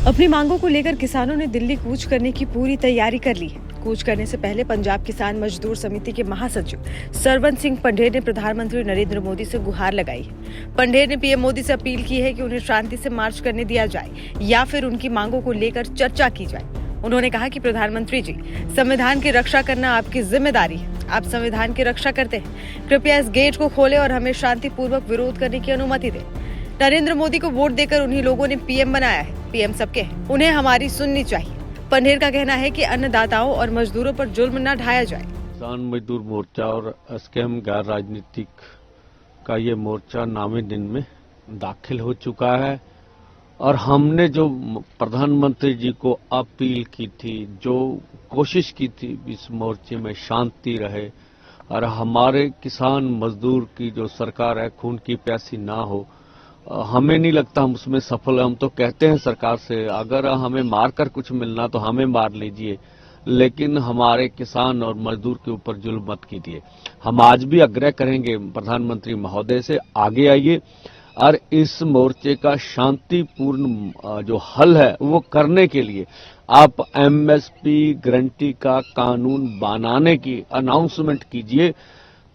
अपनी मांगों को लेकर किसानों ने दिल्ली कूच करने की पूरी तैयारी कर ली है। कूच करने से पहले पंजाब किसान मजदूर समिति के महासचिव सरवन सिंह पंढेर ने प्रधानमंत्री नरेंद्र मोदी से गुहार लगाई है। पंढेर ने पीएम मोदी से अपील की है कि उन्हें शांति से मार्च करने दिया जाए या फिर उनकी मांगों को लेकर चर्चा की जाए। उन्होंने कहा कि प्रधानमंत्री जी, संविधान की रक्षा करना आपकी जिम्मेदारी है। आप संविधान की रक्षा करते हैं, कृपया इस गेट को खोलें और हमें शांतिपूर्वक विरोध करने की अनुमति दें। नरेंद्र मोदी को वोट देकर उन्हीं लोगों ने पीएम बनाया है। पीएम सबके हैं, उन्हें हमारी सुननी चाहिए। पंढेर का कहना है कि अन्नदाताओं और मजदूरों पर जुल्म न ढाया जाए। किसान मजदूर मोर्चा और एसकेएम गैर राजनीतिक का ये मोर्चा नामे दिन में दाखिल हो चुका है और हमने जो प्रधानमंत्री जी को अपील की थी, जो कोशिश की थी इस मोर्चे में शांति रहे और हमारे किसान मजदूर की जो सरकार है खून की प्यासी ना हो, हमें नहीं लगता हम उसमें सफल हैं। हम तो कहते हैं सरकार से, अगर हमें मारकर कुछ मिलना तो हमें मार लीजिए, लेकिन हमारे किसान और मजदूर के ऊपर जुल्म मत कीजिए। हम आज भी आग्रह करेंगे प्रधानमंत्री महोदय से, आगे आइए और इस मोर्चे का शांतिपूर्ण जो हल है वो करने के लिए आप एमएसपी गारंटी का कानून बनाने की अनाउंसमेंट कीजिए।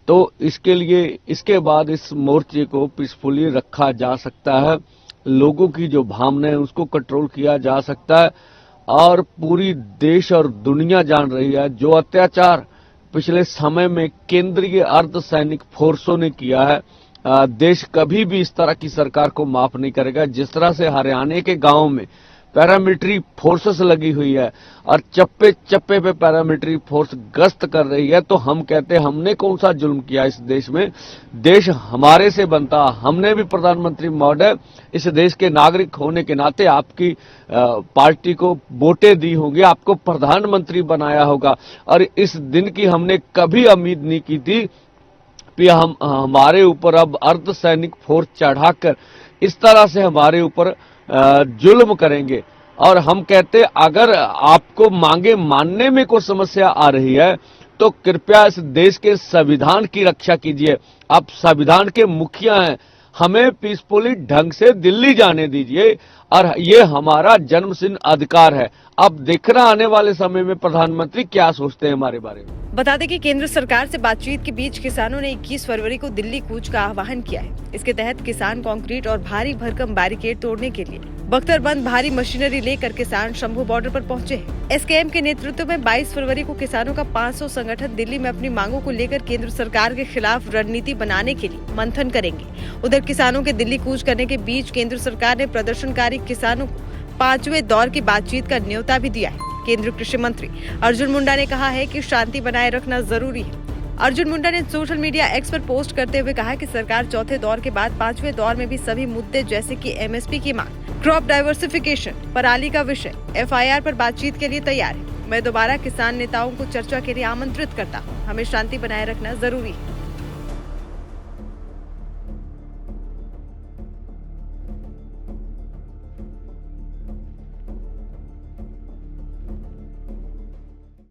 तो इसके लिए इसके बाद इस मोर्चे को पीसफुली रखा जा सकता है, लोगों की जो भावना है उसको कंट्रोल किया जा सकता है और पूरी देश और दुनिया जान रही है जो अत्याचार पिछले समय में केंद्रीय अर्धसैनिक फोर्सों ने किया है। देश कभी भी इस तरह की सरकार को माफ नहीं करेगा। जिस तरह से हरियाणा के गांव में पैरामिलिट्री फोर्सेस लगी हुई है और चप्पे चप्पे पे पैरामिलिट्री फोर्स गश्त कर रही है, तो हम कहते हैं हमने कौन सा जुल्म किया इस देश में? देश हमारे से बनता। हमने भी प्रधानमंत्री महोदय इस देश के नागरिक होने के नाते आपकी पार्टी को वोटें दी होंगी, आपको प्रधानमंत्री बनाया होगा और इस दिन की हमने कभी उम्मीद नहीं की थी कि हमारे ऊपर अब अर्धसैनिक फोर्स चढ़ाकर इस तरह से हमारे ऊपर जुल्म करेंगे। और हम कहते अगर आपको मांगे मानने में कोई समस्या आ रही है तो कृपया इस देश के संविधान की रक्षा कीजिए। आप संविधान के मुखिया हैं, हमें पीसफुली ढंग से दिल्ली जाने दीजिए और ये हमारा जन्मसिद्ध अधिकार है। अब देखना आने वाले समय में प्रधानमंत्री क्या सोचते हैं हमारे बारे में। बता दें कि केंद्र सरकार से बातचीत के बीच किसानों ने 21 फरवरी को दिल्ली कूच का आह्वान किया है। इसके तहत किसान कंक्रीट और भारी भरकम बैरिकेड तोड़ने के लिए बख्तरबंद भारी मशीनरी लेकर किसान शंभू बॉर्डर पर पहुंचे हैं। एसकेएम के नेतृत्व में 22 फरवरी को किसानों का 500 संगठन दिल्ली में अपनी मांगों को लेकर केंद्र सरकार के खिलाफ रणनीति बनाने के लिए मंथन करेंगे। उधर किसानों के दिल्ली कूच करने के बीच केंद्र सरकार ने प्रदर्शनकारी किसानों को 5वें दौर की बातचीत का न्योता भी दिया है। केंद्रीय कृषि मंत्री अर्जुन मुंडा ने कहा है कि शांति बनाए रखना जरूरी है। अर्जुन मुंडा ने सोशल मीडिया एक्स पर पोस्ट करते हुए कहा कि सरकार चौथे दौर के बाद 5वें दौर में भी सभी मुद्दे जैसे कि एमएसपी की मांग, क्रॉप डाइवर्सिफिकेशन, पराली का विषय, एफआईआर पर बातचीत के लिए तैयार है। मैं दोबारा किसान नेताओं को चर्चा के लिए आमंत्रित करता हूँ। हमें शांति बनाए रखना जरूरी है।